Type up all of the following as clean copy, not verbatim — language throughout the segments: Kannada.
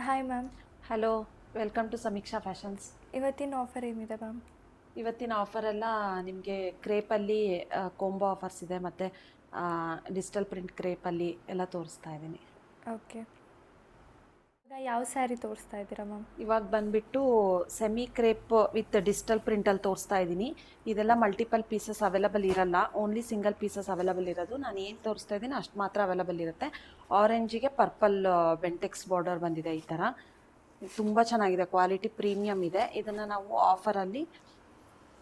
Hi ma'am. Hello, welcome to Samiksha fashions. ಇವತ್ತಿನ ಆಫರ್ ಏನಿದೆ ಮ್ಯಾಮ್? ಇವತ್ತಿನ ಆಫರೆಲ್ಲ ನಿಮಗೆ ಕ್ರೇಪಲ್ಲಿ ಕೋಂಬೋ ಆಫರ್ಸ್ ಇದೆ, ಮತ್ತು ಡಿಜಿಟಲ್ ಪ್ರಿಂಟ್ ಕ್ರೇಪಲ್ಲಿ ಎಲ್ಲ ತೋರಿಸ್ತಾ ಇದ್ದೀನಿ. ಓಕೆ, ಈಗ ಯಾವ ಸ್ಯಾರಿ ತೋರಿಸ್ತಾ ಇದ್ದೀರಾ ಮ್ಯಾಮ್? ಇವಾಗ ಬಂದುಬಿಟ್ಟು ಸೆಮಿ ಕ್ರೇಪ್ ವಿತ್ ಡಿಜಿಟಲ್ ಪ್ರಿಂಟಲ್ಲಿ ತೋರಿಸ್ತಾ ಇದ್ದೀನಿ. ಇದೆಲ್ಲ ಮಲ್ಟಿಪಲ್ ಪೀಸಸ್ ಅವೈಲಬಲ್ ಇರಲ್ಲ, ಓನ್ಲಿ ಸಿಂಗಲ್ ಪೀಸಸ್ ಅವೈಲಬಲ್ ಇರೋದು. ನಾನು ಏನು ತೋರಿಸ್ತಾ ಇದ್ದೀನಿ ಅಷ್ಟು ಮಾತ್ರ ಅವೈಲಬಲ್ ಇರುತ್ತೆ. ಆರೆಂಜಿಗೆ ಪರ್ಪಲ್ ಬೆಂಟೆಕ್ಸ್ ಬಾರ್ಡರ್ ಬಂದಿದೆ. ಈ ಥರ ತುಂಬ ಚೆನ್ನಾಗಿದೆ, ಕ್ವಾಲಿಟಿ ಪ್ರೀಮಿಯಮ್ ಇದೆ. ಇದನ್ನು ನಾವು ಆಫರಲ್ಲಿ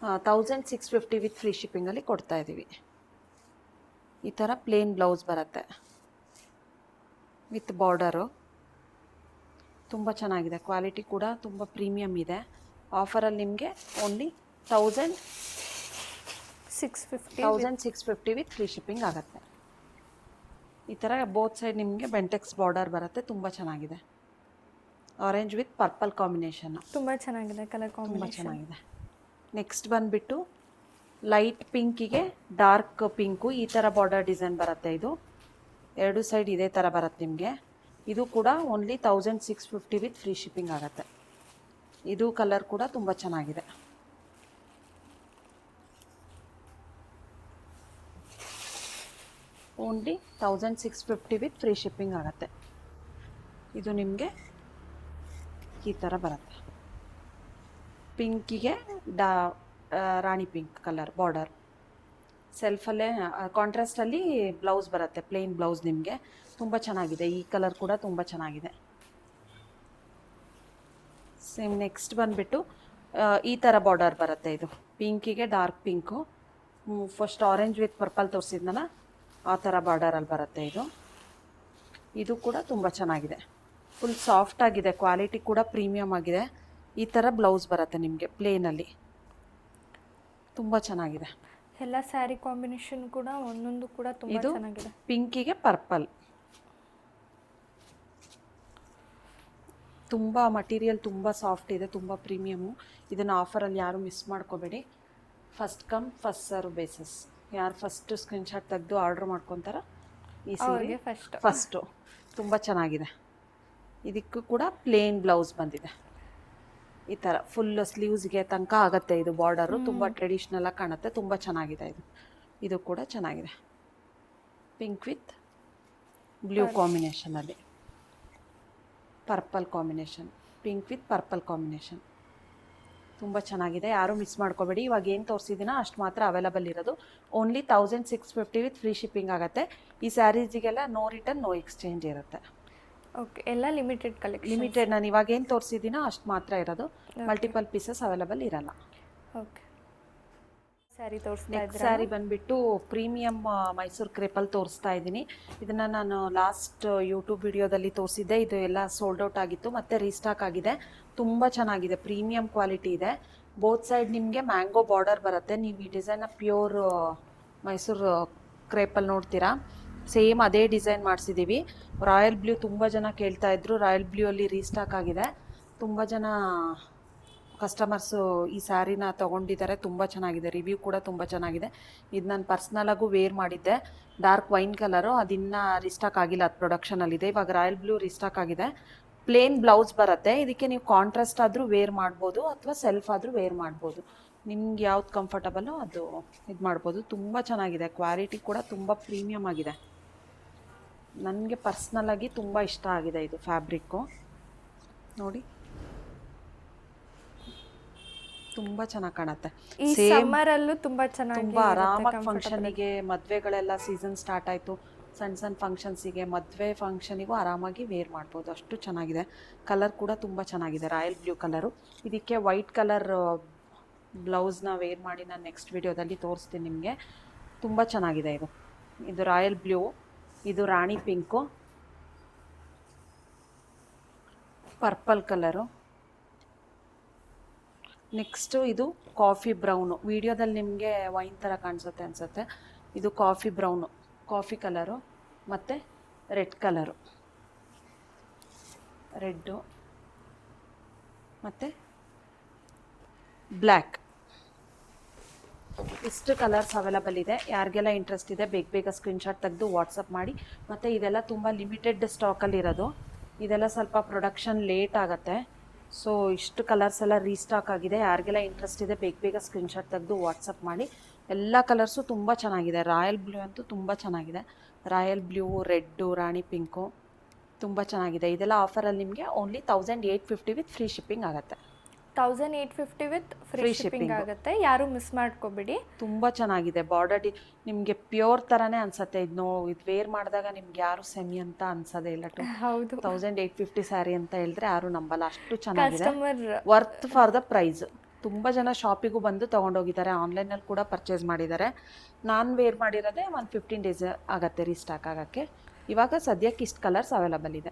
1650 ವಿತ್ ಫ್ರೀ ಶಿಪ್ಪಿಂಗಲ್ಲಿ ಕೊಡ್ತಾ ಇದ್ದೀವಿ. ಈ ಥರ ಪ್ಲೇನ್ ಬ್ಲೌಸ್ ಬರುತ್ತೆ ವಿತ್ ಬಾರ್ಡರು. ತುಂಬ ಚೆನ್ನಾಗಿದೆ, ಕ್ವಾಲಿಟಿ ಕೂಡ ತುಂಬ ಪ್ರೀಮಿಯಮ್ ಇದೆ. ಆಫರಲ್ಲಿ ನಿಮಗೆ ಓನ್ಲಿ 1650 ವಿತ್ ಫ್ರೀ ಶಿಪ್ಪಿಂಗ್ ಆಗುತ್ತೆ. ಈ ಥರ ಬೋತ್ ಸೈಡ್ ನಿಮಗೆ ಬೆಂಟೆಕ್ಸ್ ಬಾರ್ಡರ್ ಬರುತ್ತೆ, ತುಂಬ ಚೆನ್ನಾಗಿದೆ. ಆರೆಂಜ್ ವಿತ್ ಪರ್ಪಲ್ ಕಾಂಬಿನೇಷನ್ನು ತುಂಬ ಚೆನ್ನಾಗಿದೆ, ಕಲರ್ ತುಂಬ ಕಾಂಬಿನೇಷನ್ ಚೆನ್ನಾಗಿದೆ. ನೆಕ್ಸ್ಟ್ ಬಂದುಬಿಟ್ಟು ಲೈಟ್ ಪಿಂಕಿಗೆ ಡಾರ್ಕ್ ಪಿಂಕು, ಈ ಥರ ಬಾರ್ಡರ್ ಡಿಸೈನ್ ಬರುತ್ತೆ. ಇದು ಎರಡು ಸೈಡ್ ಇದೇ ಥರ ಬರುತ್ತೆ ನಿಮಗೆ. ಇದು ಕೂಡ ಓನ್ಲಿ 1650 ವಿತ್ ಫ್ರೀ ಶಿಪ್ಪಿಂಗ್ ಆಗುತ್ತೆ. ಇದು ಕಲರ್ ಕೂಡ ತುಂಬ ಚೆನ್ನಾಗಿದೆ. ಓನ್ಲಿ 1650 ವಿತ್ ಫ್ರೀ ಶಿಪ್ಪಿಂಗ್ ಆಗುತ್ತೆ. ಇದು ನಿಮಗೆ ಈ ಥರ ಬರುತ್ತೆ, ಪಿಂಕಿಗೆ ರಾಣಿ ಪಿಂಕ್ ಕಲರ್ ಬಾರ್ಡರ್. ಸೆಲ್ಫಲ್ಲೇ ಕಾಂಟ್ರಾಸ್ಟಲ್ಲಿ ಬ್ಲೌಸ್ ಬರುತ್ತೆ, ಪ್ಲೇನ್ ಬ್ಲೌಸ್. ನಿಮಗೆ ತುಂಬ ಚೆನ್ನಾಗಿದೆ, ಈ ಕಲರ್ ಕೂಡ ತುಂಬ ಚೆನ್ನಾಗಿದೆ. ಸೇಮ್ ನೆಕ್ಸ್ಟ್ ಬಂದುಬಿಟ್ಟು ಈ ಥರ ಬಾರ್ಡರ್ ಬರುತ್ತೆ. ಇದು ಪಿಂಕಿಗೆ dark pink, first orange with purple ತೋರಿಸಿದ್ನಲ್ಲ ಆ ಥರ ಬಾರ್ಡರಲ್ಲಿ ಬರುತ್ತೆ. ಇದು ಕೂಡ ತುಂಬ ಚೆನ್ನಾಗಿದೆ, ಫುಲ್ ಸಾಫ್ಟ್ ಆಗಿದೆ, ಕ್ವಾಲಿಟಿ ಕೂಡ ಪ್ರೀಮಿಯಮ್ ಆಗಿದೆ. ಈ ಥರ ಬ್ಲೌಸ್ ಬರುತ್ತೆ ನಿಮಗೆ ಪ್ಲೇನಲ್ಲಿ, ತುಂಬ ಚೆನ್ನಾಗಿದೆ. ಎಲ್ಲ ಸ್ಯಾರಿ ಕಾಂಬಿನೇಷನ್ ಕೂಡ ಒಂದೊಂದು ಕೂಡ ತುಂಬ ಇದು ಚೆನ್ನಾಗಿದೆ. ಪಿಂಕಿಗೆ ಪರ್ಪಲ್, ತುಂಬ ಮಟೀರಿಯಲ್ ತುಂಬ ಸಾಫ್ಟ್ ಇದೆ, ತುಂಬ ಪ್ರೀಮಿಯಮು. ಇದನ್ನು ಆಫರಲ್ಲಿ ಯಾರು ಮಿಸ್ ಮಾಡ್ಕೋಬೇಡಿ. First come first serve basis. ಯಾರು ಫಸ್ಟ್ ಸ್ಕ್ರೀನ್ಶಾಟ್ ತೆಗೆದು ಆರ್ಡ್ರ್ ಮಾಡ್ಕೊತಾರೋ ಈ ಸೀರೆ ಫಸ್ಟು. ತುಂಬ ಚೆನ್ನಾಗಿದೆ. ಇದಕ್ಕೂ ಕೂಡ ಪ್ಲೇನ್ ಬ್ಲೌಸ್ ಬಂದಿದೆ. ಈ ಥರ ಫುಲ್ ಸ್ಲೀವ್ಸ್ಗೆ ತನಕ ಆಗುತ್ತೆ. ಇದು ಬಾರ್ಡರು ತುಂಬ ಟ್ರೆಡಿಷ್ನಲಾಗಿ ಕಾಣುತ್ತೆ, ತುಂಬ ಚೆನ್ನಾಗಿದೆ. ಇದು ಕೂಡ ಚೆನ್ನಾಗಿದೆ, ಪಿಂಕ್ ವಿತ್ ಬ್ಲೂ ಕಾಂಬಿನೇಷನಲ್ಲಿ, purple combination, pink with purple combination ತುಂಬ ಚೆನ್ನಾಗಿದೆ. ಯಾರೂ ಮಿಸ್ ಮಾಡ್ಕೋಬೇಡಿ. ಇವಾಗ ಏನು ತೋರಿಸಿದ್ದೀನೋ ಅಷ್ಟು ಮಾತ್ರ ಅವೈಲಬಲ್ ಇರೋದು. ಓನ್ಲಿ 1650 ವಿತ್ ಫ್ರೀ ಶಿಪ್ಪಿಂಗ್ ಆಗುತ್ತೆ. ಈ ಸ್ಯಾರೀಸಿಗೆಲ್ಲ ನೋ ರಿಟರ್ನ್ ನೋ ಎಕ್ಸ್ಚೇಂಜ್ ಇರುತ್ತೆ. ಓಕೆ, ಎಲ್ಲ ಲಿಮಿಟೆಡ್ ಕಲೆಕ್ಷನ್. ಲಿಮಿಟೆಡ್, ನಾನು ಇವಾಗ ಏನು ತೋರಿಸಿದ್ದೀನೋ ಅಷ್ಟು ಮಾತ್ರ ಇರೋದು, ಮಲ್ಟಿಪಲ್ ಪೀಸಸ್ ಅವೈಲಬಲ್ ಇರಲ್ಲ. ಓಕೆ, ಸ್ಯಾರಿ ತೋರಿಸ್ತಾ ನೆಕ್ಸ್ಟ್ ಸ್ಯಾರಿ ಬಂದುಬಿಟ್ಟು ಪ್ರೀಮಿಯಮ್ ಮೈಸೂರು ಕ್ರೇಪಲ್ಲಿ ತೋರಿಸ್ತಾ ಇದ್ದೀನಿ. ಇದನ್ನು ನಾನು ಲಾಸ್ಟ್ ಯೂಟ್ಯೂಬ್ ವಿಡಿಯೋದಲ್ಲಿ ತೋರಿಸಿದ್ದೆ. ಇದು ಎಲ್ಲ ಸೋಲ್ಡ್ ಔಟ್ ಆಗಿತ್ತು, ಮತ್ತು ರೀಸ್ಟಾಕ್ ಆಗಿದೆ. ತುಂಬ ಚೆನ್ನಾಗಿದೆ, ಪ್ರೀಮಿಯಮ್ ಕ್ವಾಲಿಟಿ ಇದೆ. ಬೋತ್ ಸೈಡ್ ನಿಮಗೆ ಮ್ಯಾಂಗೋ ಬಾರ್ಡರ್ ಬರುತ್ತೆ. ನೀವು ಈ ಡಿಸೈನ್ನ ಪ್ಯೂರ್ ಮೈಸೂರು ಕ್ರೇಪಲ್ಲಿ ನೋಡ್ತೀರಾ, ಸೇಮ್ ಅದೇ ಡಿಸೈನ್ ಮಾಡಿಸಿದ್ದೀವಿ. ರಾಯಲ್ ಬ್ಲೂ ತುಂಬ ಜನ ಕೇಳ್ತಾಯಿದ್ರು, ರಾಯಲ್ ಬ್ಲೂ ಅಲ್ಲಿ ರೀಸ್ಟಾಕ್ ಆಗಿದೆ. ತುಂಬ ಜನ ಕಸ್ಟಮರ್ಸು ಈ ಸ್ಯಾರಿನ ತೊಗೊಂಡಿದ್ದಾರೆ, ತುಂಬ ಚೆನ್ನಾಗಿದೆ. ರಿವ್ಯೂ ಕೂಡ ತುಂಬ ಚೆನ್ನಾಗಿದೆ. ಇದು ನಾನು ಪರ್ಸ್ನಲಾಗೂ ವೇರ್ ಮಾಡಿದ್ದೆ, ಡಾರ್ಕ್ ವೈನ್ ಕಲರು. ಅದಿನ್ನೂ ರೀಸ್ಟಾಕ್ ಆಗಿಲ್ಲ, ಅದು ಪ್ರೊಡಕ್ಷನಲ್ಲಿದೆ. ಇವಾಗ ರಾಯಲ್ ಬ್ಲೂ ರೀಸ್ಟಾಕ್ ಆಗಿದೆ. ಪ್ಲೇನ್ ಬ್ಲೌಸ್ ಬರುತ್ತೆ. ಇದಕ್ಕೆ ನೀವು ಕಾಂಟ್ರಾಸ್ಟ್ ಆದರೂ ವೇರ್ ಮಾಡ್ಬೋದು, ಅಥವಾ ಸೆಲ್ಫ್ ಆದರೂ ವೇರ್ ಮಾಡ್ಬೋದು. ನಿಮ್ಗೆ ಯಾವ್ದು ಕಂಫರ್ಟಬಲ್ಲೋ ಅದು ಇದು ಮಾಡ್ಬೋದು. ತುಂಬ ಚೆನ್ನಾಗಿದೆ, ಕ್ವಾಲಿಟಿ ಕೂಡ ತುಂಬ ಪ್ರೀಮಿಯಮ್ ಆಗಿದೆ. ನನಗೆ ಪರ್ಸ್ನಲಾಗಿ ತುಂಬ ಇಷ್ಟ ಆಗಿದೆ ಇದು ಫ್ಯಾಬ್ರಿಕ್ಕು. ನೋಡಿ, ತುಂಬ ಚೆನ್ನಾಗಿ ಕಾಣುತ್ತೆ. ಈ ಸಮ್ಮರಲ್ಲೂ ತುಂಬ ಚೆನ್ನಾಗಿ, ತುಂಬ ಆರಾಮಾಗಿ ಫಂಕ್ಷನಿಗೆ, ಮದುವೆಗಳೆಲ್ಲ ಸೀಸನ್ ಸ್ಟಾರ್ಟ್ ಆಯಿತು, ಸಣ್ಣ ಸಣ್ಣ ಫಂಕ್ಷನ್ಸಿಗೆ, ಮದುವೆ ಫಂಕ್ಷನಿಗೂ ಆರಾಮಾಗಿ ವೇರ್ ಮಾಡ್ಬೋದು, ಅಷ್ಟು ಚೆನ್ನಾಗಿದೆ. ಕಲರ್ ಕೂಡ ತುಂಬ ಚೆನ್ನಾಗಿದೆ, ರಾಯಲ್ ಬ್ಲೂ ಕಲರು. ಇದಕ್ಕೆ ವೈಟ್ ಕಲರ್ ಬ್ಲೌಸ್ನ ವೇರ್ ಮಾಡಿ ನಾನು ನೆಕ್ಸ್ಟ್ ವಿಡಿಯೋದಲ್ಲಿ ತೋರಿಸ್ತೀನಿ ನಿಮಗೆ. ತುಂಬ ಚೆನ್ನಾಗಿದೆ. ಇದು ರಾಯಲ್ ಬ್ಲೂ, ಇದು ರಾಣಿ ಪಿಂಕು, ಪರ್ಪಲ್ ಕಲರು. ನೆಕ್ಸ್ಟು ಇದು ಕಾಫಿ ಬ್ರೌನು. ವಿಡಿಯೋದಲ್ಲಿ ನಿಮಗೆ ವೈನ್ ಥರ ಕಾಣಿಸುತ್ತೆ ಅನಿಸುತ್ತೆ. ಇದು ಕಾಫಿ ಬ್ರೌನು, ಕಾಫಿ ಕಲರು, ಮತ್ತು ರೆಡ್ ಕಲರು, ರೆಡ್ಡು ಮತ್ತು ಬ್ಲ್ಯಾಕ್. ಇಷ್ಟು ಕಲರ್ಸ್ ಅವೈಲಬಲ್ ಇದೆ. ಯಾರಿಗೆಲ್ಲ ಇಂಟ್ರೆಸ್ಟ್ ಇದೆ ಬೇಗ ಬೇಗ ಸ್ಕ್ರೀನ್ಶಾಟ್ ತೆಗೆದು ವಾಟ್ಸಪ್ ಮಾಡಿ. ಮತ್ತು ಇದೆಲ್ಲ ತುಂಬ ಲಿಮಿಟೆಡ್ ಸ್ಟಾಕಲ್ಲಿರೋದು. ಇದೆಲ್ಲ ಸ್ವಲ್ಪ ಪ್ರೊಡಕ್ಷನ್ ಲೇಟ್ ಆಗುತ್ತೆ. ಸೊ ಇಷ್ಟು ಕಲರ್ಸ್ ಎಲ್ಲ ರೀಸ್ಟಾಕ್ ಆಗಿದೆ. ಯಾರಿಗೆಲ್ಲ ಇಂಟ್ರೆಸ್ಟ್ ಇದೆ ಬೇಗ ಬೇಗ ಸ್ಕ್ರೀನ್ಶಾಟ್ ತೆಗೆದು ವಾಟ್ಸಪ್ ಮಾಡಿ. ಎಲ್ಲ ಕಲರ್ಸು ತುಂಬ ಚೆನ್ನಾಗಿದೆ. ರಾಯಲ್ ಬ್ಲೂ ಅಂತೂ ತುಂಬ ಚೆನ್ನಾಗಿದೆ. ರಾಯಲ್ ಬ್ಲೂ, ರೆಡ್ಡು, ರಾಣಿ ಪಿಂಕು ತುಂಬ ಚೆನ್ನಾಗಿದೆ. ಇದೆಲ್ಲ ಆಫರಲ್ಲಿ ನಿಮಗೆ ಓನ್ಲಿ 1850 ವಿತ್ ಫ್ರೀ ಶಿಪ್ಪಿಂಗ್ ಆಗುತ್ತೆ. 1850 with free Free shipping shipping. ಆಗುತ್ತೆ. ಯಾರು ಮಿಸ್ ಮಾಡ್ಕೋಬೇಡಿ. ತುಂಬ ಚೆನ್ನಾಗಿದೆ. ಬಾರ್ಡರ್ ನಿಮಗೆ ಪ್ಯೂರ್ ಥರನೇ ಅನ್ಸುತ್ತೆ. ಇದು ವೇರ್ ಮಾಡಿದಾಗ ನಿಮ್ಗೆ ಯಾರು ಸೆಮಿ ಅಂತ ಅನ್ಸೋದೇ ಇಲ್ಲ. ಹೌದು, 1850 ಸ್ಯಾರಿ ಅಂತ ಹೇಳಿದ್ರೆ ಯಾರು ನಂಬಲ್ಲ, ಅಷ್ಟು ಚೆನ್ನಾಗಿದೆ. Customer worth for the price. ತುಂಬ ಜನ ಶಾಪಿಗೂ ಬಂದು ತೊಗೊಂಡೋಗಿದ್ದಾರೆ, ಆನ್ಲೈನಲ್ಲಿ ಕೂಡ ಪರ್ಚೇಸ್ ಮಾಡಿದ್ದಾರೆ. ನಾನು ವೇರ್ ಮಾಡಿರೋದೇ ಒಂದು 15 ಡೇಸ್ ಆಗುತ್ತೆ ರೀಸ್ಟಾಕ್ ಆಗೋಕ್ಕೆ. ಇವಾಗ ಸದ್ಯಕ್ಕೆ ಇಷ್ಟು ಕಲರ್ಸ್ ಅವೈಲಬಲ್ ಇದೆ.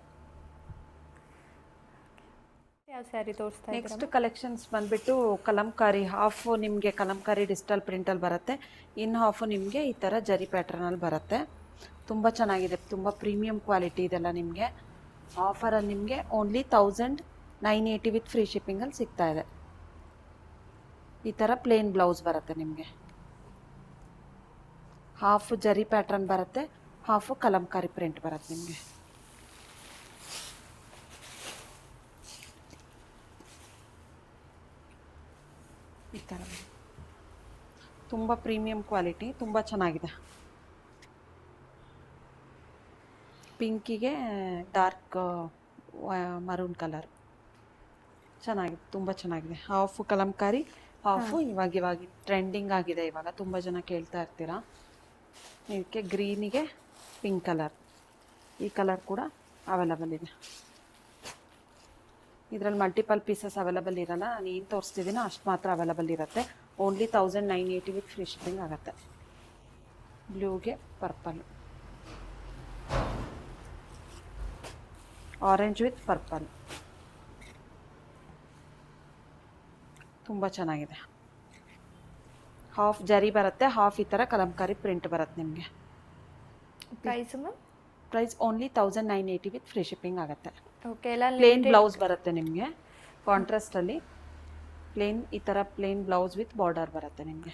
ಯಾವ ಸ್ಯಾರಿ ತೋರಿಸ್ತಾ ನೆಕ್ಸ್ಟ್ ಕಲೆಕ್ಷನ್ಸ್ ಬಂದುಬಿಟ್ಟು ಕಲಂಕಾರಿ. ಹಾಫು ನಿಮಗೆ ಕಲಂಕಾರಿ ಡಿಜಿಟಲ್ ಪ್ರಿಂಟಲ್ಲಿ ಬರುತ್ತೆ, ಇನ್ನು ಹಾಫು ನಿಮಗೆ ಈ ಥರ ಜರಿ ಪ್ಯಾಟ್ರನಲ್ಲಿ ಬರುತ್ತೆ. ತುಂಬ ಚೆನ್ನಾಗಿದೆ, ತುಂಬ ಪ್ರೀಮಿಯಂ ಕ್ವಾಲಿಟಿ ಇದೆಲ್ಲ. ನಿಮಗೆ ಆಫರಲ್ಲಿ ನಿಮಗೆ ಓನ್ಲಿ 1980 ವಿತ್ ಫ್ರೀ ಶಿಪ್ಪಿಂಗಲ್ಲಿ ಸಿಗ್ತಾ ಇದೆ. ಈ ಥರ ಪ್ಲೇನ್ ಬ್ಲೌಸ್ ಬರುತ್ತೆ ನಿಮಗೆ. ಹಾಫು ಜರಿ ಪ್ಯಾಟ್ರನ್ ಬರುತ್ತೆ, ಹಾಫು ಕಲಂಕಾರಿ ಪ್ರಿಂಟ್ ಬರುತ್ತೆ ನಿಮಗೆ. ಈ ಥರ ತುಂಬ ಪ್ರೀಮಿಯಂ ಕ್ವಾಲಿಟಿ, ತುಂಬ ಚೆನ್ನಾಗಿದೆ. ಪಿಂಕಿಗೆ ಡಾರ್ಕ್ ಮರೂನ್ ಕಲರ್ ಚೆನ್ನಾಗಿದೆ, ತುಂಬ ಚೆನ್ನಾಗಿದೆ. ಹಾಫು ಕಲಂಕಾರಿ, ಹಾಫು ಇವಾಗ ಟ್ರೆಂಡಿಂಗ್ ಆಗಿದೆ. ಇವಾಗ ತುಂಬ ಜನ ಕೇಳ್ತಾ ಇರ್ತೀರಾ. ಇದಕ್ಕೆ ಗ್ರೀನಿಗೆ ಪಿಂಕ್ ಕಲರ್, ಈ ಕಲರ್ ಕೂಡ ಅವೈಲಬಲ್ ಇದೆ. ಇದರಲ್ಲಿ ಮಲ್ಟಿಪಲ್ ಪೀಸಸ್ ಅವೈಲಬಲ್ ಇರೋಲ್ಲ, ನಾನು ಏನು ತೋರಿಸ್ತಿದ್ದೀನೋ ಅಷ್ಟು ಮಾತ್ರ ಅವೈಲಬಲ್ ಇರುತ್ತೆ. ಓನ್ಲಿ 1980 ವಿತ್ ಫ್ರೀ ಶಿಪ್ಪಿಂಗ್ ಆಗುತ್ತೆ. ಬ್ಲೂಗೆ ಪರ್ಪಲ್, ಆರೆಂಜ್ ವಿತ್ ಪರ್ಪಲ್ ತುಂಬ ಚೆನ್ನಾಗಿದೆ. ಹಾಫ್ ಜರಿ ಬರುತ್ತೆ, ಹಾಫ್ ಈ ಥರ ಕಲಂಕಾರಿ ಪ್ರಿಂಟ್ ಬರುತ್ತೆ ನಿಮಗೆ. Price ma'am? Price only 1980 with free shipping ಆಗುತ್ತೆ. ಓಕೆ, ಎಲ್ಲ ಪ್ಲೇನ್ ಬ್ಲೌಸ್ ಬರುತ್ತೆ ನಿಮಗೆ. ಕಾಂಟ್ರಾಸ್ಟಲ್ಲಿ ಪ್ಲೇನ್, ಈ ಥರ ಪ್ಲೇನ್ ಬ್ಲೌಸ್ ವಿತ್ ಬಾರ್ಡರ್ ಬರುತ್ತೆ ನಿಮಗೆ.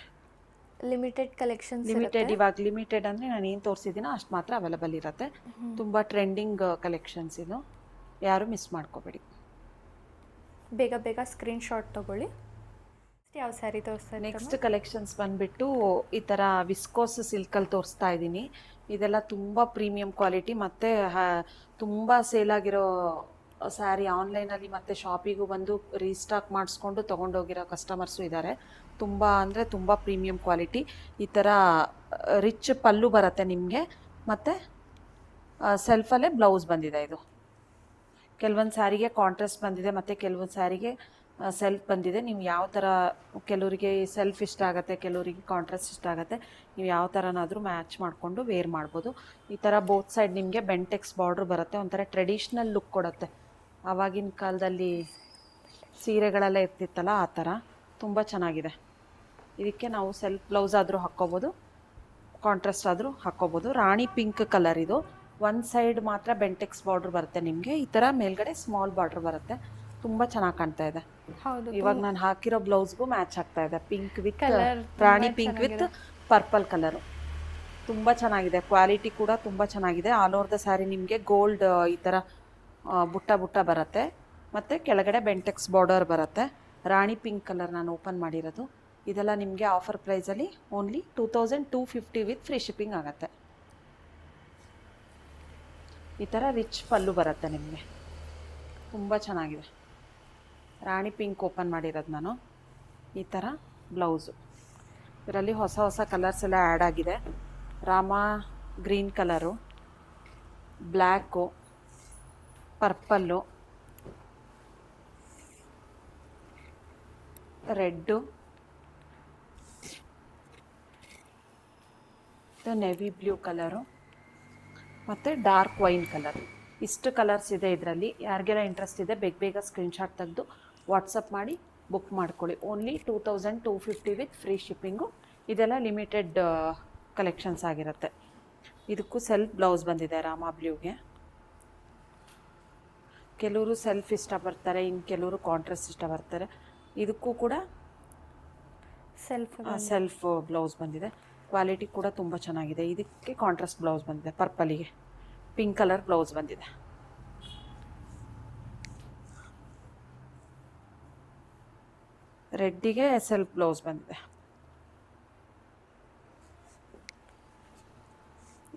ಲಿಮಿಟೆಡ್ ಕಲೆಕ್ಷನ್ಸ್ ಲಿಮಿಟೆಡ್, ಇವಾಗ ಲಿಮಿಟೆಡ್ ಅಂದರೆ ನಾನು ಏನು ತೋರಿಸಿದ್ದೀನೋ ಅಷ್ಟು ಮಾತ್ರ ಅವೈಲಬಲ್ ಇರುತ್ತೆ. ತುಂಬ ಟ್ರೆಂಡಿಂಗ್ ಕಲೆಕ್ಷನ್ಸ್ ಇದು, ಯಾರು ಮಿಸ್ ಮಾಡ್ಕೋಬೇಡಿ. ಬೇಗ ಬೇಗ ಸ್ಕ್ರೀನ್ಶಾಟ್ ತೊಗೊಳ್ಳಿ. ಯಾವ ಸ್ಯಾರಿ ತೋರಿಸ್ತಾ ನೆಕ್ಸ್ಟ್ ಕಲೆಕ್ಷನ್ಸ್ ಬಂದುಬಿಟ್ಟು ಈ ಥರ ವಿಸ್ಕೋಸ್ ಸಿಲ್ಕಲ್ಲಿ ತೋರಿಸ್ತಾ ಇದ್ದೀನಿ. ಇದೆಲ್ಲ ತುಂಬ ಪ್ರೀಮಿಯಂ ಕ್ವಾಲಿಟಿ ಮತ್ತು ತುಂಬ ಸೇಲಾಗಿರೋ ಸ್ಯಾರಿ. ಆನ್ಲೈನಲ್ಲಿ ಮತ್ತು ಶಾಪಿಗೂ ಬಂದು ರೀಸ್ಟಾಕ್ ಮಾಡಿಸ್ಕೊಂಡು ತೊಗೊಂಡೋಗಿರೋ ಕಸ್ಟಮರ್ಸು ಇದ್ದಾರೆ. ತುಂಬ ಅಂದರೆ ತುಂಬ ಪ್ರೀಮಿಯಂ ಕ್ವಾಲಿಟಿ. ಈ ಥರ ರಿಚ್ ಪಲ್ಲು ಬರುತ್ತೆ ನಿಮಗೆ, ಮತ್ತು ಸೆಲ್ಫಲ್ಲೇ ಬ್ಲೌಸ್ ಬಂದಿದೆ. ಇದು ಕೆಲವೊಂದು ಸ್ಯಾರಿಗೆ ಕಾಂಟ್ರಾಸ್ಟ್ ಬಂದಿದೆ, ಮತ್ತು ಕೆಲವೊಂದು ಸ್ಯಾರಿಗೆ ಸೆಲ್ಫ್ ಬಂದಿದೆ. ನೀವು ಯಾವ ಥರ, ಕೆಲವರಿಗೆ ಸೆಲ್ಫ್ ಇಷ್ಟ ಆಗುತ್ತೆ, ಕೆಲವರಿಗೆ ಕಾಂಟ್ರಾಸ್ಟ್ ಇಷ್ಟ ಆಗುತ್ತೆ. ನೀವು ಯಾವ ಥರನಾದರೂ ಮ್ಯಾಚ್ ಮಾಡಿಕೊಂಡು ವೇರ್ ಮಾಡ್ಬೋದು. ಈ ಥರ ಬೋತ್ ಸೈಡ್ ನಿಮಗೆ ಬೆಂಟೆಕ್ಸ್ ಬಾರ್ಡ್ರ್ ಬರುತ್ತೆ, ಒಂಥರ ಟ್ರೆಡಿಷ್ನಲ್ ಲುಕ್ ಕೊಡುತ್ತೆ. ಆವಾಗಿನ ಕಾಲದಲ್ಲಿ ಸೀರೆಗಳೆಲ್ಲ ಇರ್ತಿತ್ತಲ್ಲ, ಆ ಥರ ತುಂಬ ಚೆನ್ನಾಗಿದೆ. ಇದಕ್ಕೆ ನಾವು ಸೆಲ್ಫ್ ಬ್ಲೌಸ್ ಆದರೂ ಹಾಕ್ಕೋಬೋದು, ಕಾಂಟ್ರಾಸ್ಟ್ ಆದರೂ ಹಾಕ್ಕೋಬೋದು. ರಾಣಿ ಪಿಂಕ್ ಕಲರ್ ಇದು. ಒಂದು ಸೈಡ್ ಮಾತ್ರ ಬೆಂಟೆಕ್ಸ್ ಬಾರ್ಡ್ರ್ ಬರುತ್ತೆ ನಿಮಗೆ. ಈ ಥರ ಮೇಲ್ಗಡೆ ಸ್ಮಾಲ್ ಬಾರ್ಡ್ರ್ ಬರುತ್ತೆ, ತುಂಬ ಚೆನ್ನಾಗಿ ಕಾಣ್ತಾ ಇದೆ. ಹೌದು, ಇವಾಗ ನಾನು ಹಾಕಿರೋ ಬ್ಲೌಸ್ಗೂ ಮ್ಯಾಚ್ ಆಗ್ತಾ ಇದೆ. Pink with colour Rani pink with purple colour ತುಂಬ ಚೆನ್ನಾಗಿದೆ. ಕ್ವಾಲಿಟಿ ಕೂಡ ತುಂಬ ಚೆನ್ನಾಗಿದೆ. ಆಲ್ ಓವರ್ ದ ಸ್ಯಾರಿ ನಿಮಗೆ ಗೋಲ್ಡ್ ಈ ಥರ ಬುಟ್ಟ ಬುಟ್ಟ ಬರುತ್ತೆ, ಮತ್ತು ಕೆಳಗಡೆ ಬೆಂಟೆಕ್ಸ್ ಬಾರ್ಡರ್ ಬರುತ್ತೆ. ರಾಣಿ ಪಿಂಕ್ ಕಲರ್ ನಾನು ಓಪನ್ ಮಾಡಿರೋದು. ಇದೆಲ್ಲ ನಿಮಗೆ ಆಫರ್ ಪ್ರೈಸಲ್ಲಿ ಓನ್ಲಿ 2250 ವಿತ್ ಫ್ರೀ ಶಿಪ್ಪಿಂಗ್ ಆಗುತ್ತೆ. ಈ ಥರ ರಿಚ್ ಪಲ್ಲು ಬರುತ್ತೆ ನಿಮಗೆ, ತುಂಬ ಚೆನ್ನಾಗಿದೆ. ರಾಣಿ ಪಿಂಕ್ ಓಪನ್ ಮಾಡಿರೋದು ನಾನು. ಈ ಥರ ಬ್ಲೌಸು. ಇದರಲ್ಲಿ ಹೊಸ ಹೊಸ ಕಲರ್ಸ್ ಎಲ್ಲ ಆ್ಯಡ್ ಆಗಿದೆ. Rama green colour, black, purple, red, navy blue colour, ಮತ್ತು ಡಾರ್ಕ್ ವೈನ್ ಕಲರ್. ಇಷ್ಟು ಕಲರ್ಸ್ ಇದೆ ಇದರಲ್ಲಿ. ಯಾರಿಗೆಲ್ಲ ಇಂಟ್ರೆಸ್ಟ್ ಇದೆ ಬೇಗ ಬೇಗ ಸ್ಕ್ರೀನ್ಶಾಟ್ ತೆಗೆದು ವಾಟ್ಸಪ್ ಮಾಡಿ ಬುಕ್ ಮಾಡ್ಕೊಳ್ಳಿ. Only 2250 with free shipping. ಇದೆಲ್ಲ ಲಿಮಿಟೆಡ್ ಕಲೆಕ್ಷನ್ಸ್ ಆಗಿರುತ್ತೆ. ಇದಕ್ಕೂ ಸೆಲ್ಫ್ ಬ್ಲೌಸ್ ಬಂದಿದೆ ರಾಮ ಬ್ಲೂಗೆ. ಕೆಲವರು ಸೆಲ್ಫ್ ಇಷ್ಟಪಡ್ತಾರೆ, ಇನ್ನು ಕೆಲವರು ಕಾಂಟ್ರಾಸ್ಟ್ ಇಷ್ಟಪಡ್ತಾರೆ. ಇದಕ್ಕೂ ಕೂಡ ಸೆಲ್ಫ್ ಬ್ಲೌಸ್ ಬಂದಿದೆ. ಕ್ವಾಲಿಟಿ ಕೂಡ ತುಂಬ ಚೆನ್ನಾಗಿದೆ. ಇದಕ್ಕೆ ಕಾಂಟ್ರಾಸ್ಟ್ ಬ್ಲೌಸ್ ಬಂದಿದೆ. ಪರ್ಪಲಿಗೆ ಪಿಂಕ್ ಕಲರ್ ಬ್ಲೌಸ್ ಬಂದಿದೆ. ರೆಡ್ಡಿಗೆ ಸೆಲ್ಫ್ ಬ್ಲೌಸ್ ಬಂದಿದೆ.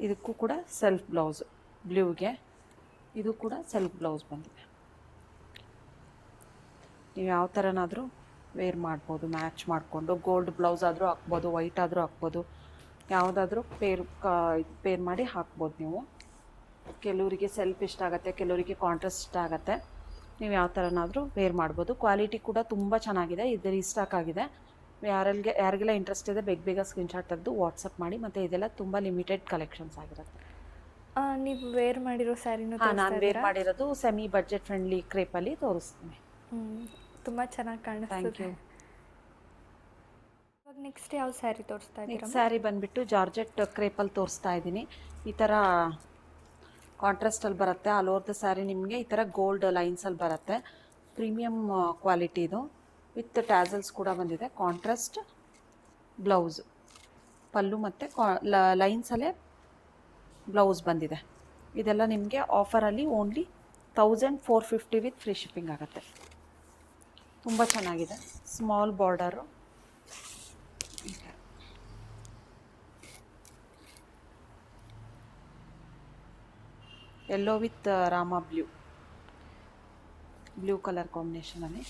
ಇದಕ್ಕೂ ಕೂಡ ಸೆಲ್ಫ್ ಬ್ಲೌಸ್, ಬ್ಲೂಗೆ ಇದು ಕೂಡ ಸೆಲ್ಫ್ ಬ್ಲೌಸ್ ಬಂದಿದೆ. ನೀವು ಯಾವ ಥರನಾದರೂ ವೇರ್ ಮಾಡ್ಬೋದು, ಮ್ಯಾಚ್ ಮಾಡಿಕೊಂಡು. ಗೋಲ್ಡ್ ಬ್ಲೌಸ್ ಆದರೂ ಹಾಕ್ಬೋದು, ವೈಟ್ ಆದರೂ ಹಾಕ್ಬೋದು, ಯಾವುದಾದ್ರೂ ಪೇರ್ ಮಾಡಿ ಹಾಕ್ಬೋದು ನೀವು. ಕೆಲವರಿಗೆ ಸೆಲ್ಫ್ ಇಷ್ಟ ಆಗುತ್ತೆ, ಕೆಲವರಿಗೆ ಕಾಂಟ್ರಾಸ್ಟ್ ಇಷ್ಟ ಆಗುತ್ತೆ. ನೀವು ಯಾವ ಥರನಾದರೂ ವೇರ್ ಮಾಡ್ಬೋದು. ಕ್ವಾಲಿಟಿ ಕೂಡ ತುಂಬ ಚೆನ್ನಾಗಿದೆ. ಇದು ರೀಸ್ಟಾಕ್ ಆಗಿದೆ. ಯಾರಿಗೆಲ್ಲ ಇಂಟ್ರೆಸ್ಟ್ ಇದೆ ಬೇಗ ಸ್ಕ್ರೀನ್ಶಾಟ್ ತೆಗೆದು ವಾಟ್ಸಪ್ ಮಾಡಿ. ಮತ್ತು ಇದೆಲ್ಲ ತುಂಬ ಲಿಮಿಟೆಡ್ ಕಲೆಕ್ಷನ್ಸ್ ಆಗಿರುತ್ತೆ. ನೀವು ವೇರ್ ಮಾಡಿರೋ ಸ್ಯಾರಿನೂ ನಾನು ವೇರ್ ಮಾಡಿರೋದು ಸೆಮಿ ಬಡ್ಜೆಟ್ ಫ್ರೆಂಡ್ಲಿ ಕ್ರೇಪಲ್ಲಿ ತೋರಿಸ್ತೀನಿ. ತುಂಬ ಚೆನ್ನಾಗಿ ಥ್ಯಾಂಕ್ ಯು. ಕಾಣಿಸ್ತಿದೆ. ಇವಾಗ ನೆಕ್ಸ್ಟ್ ಯಾವ ಸ್ಯಾರಿ ತೋರಿಸ್ತಾ ಇದ್ದೀರಾ? ನೆಕ್ಸ್ಟ್ ಸ್ಯಾರಿ ಬಂದುಬಿಟ್ಟು ಜಾರ್ಜೆಟ್ ಕ್ರೇಪಲ್ಲಿ ತೋರಿಸ್ತಾ ಇದ್ದೀನಿ. ಈ ಥರ ಕಾಂಟ್ರಾಸ್ಟಲ್ಲಿ ಬರುತ್ತೆ. ಆಲ್ ಓವರ್ ದ ಸ್ಯಾರಿ ನಿಮಗೆ ಈ ಥರ ಗೋಲ್ಡ್ ಲೈನ್ಸಲ್ಲಿ ಬರುತ್ತೆ. ಪ್ರೀಮಿಯಮ್ ಕ್ವಾಲಿಟಿ ಇದು. ವಿತ್ ಟ್ಯಾಸಲ್ಸ್ ಕೂಡ ಬಂದಿದೆ. ಕಾಂಟ್ರಾಸ್ಟ್ ಬ್ಲೌಸು, ಪಲ್ಲು ಮತ್ತು ಲೈನ್ಸಲ್ಲೇ ಬ್ಲೌಸ್ ಬಂದಿದೆ. ಇದೆಲ್ಲ ನಿಮಗೆ ಆಫರಲ್ಲಿ ಓನ್ಲಿ 1450 ವಿತ್ ಫ್ರೀ ಶಿಪ್ಪಿಂಗ್ ಆಗುತ್ತೆ. ತುಂಬ ಚೆನ್ನಾಗಿದೆ. Small border, yellow with Rama blue colour ಕಾಂಬಿನೇಷನಲ್ಲಿ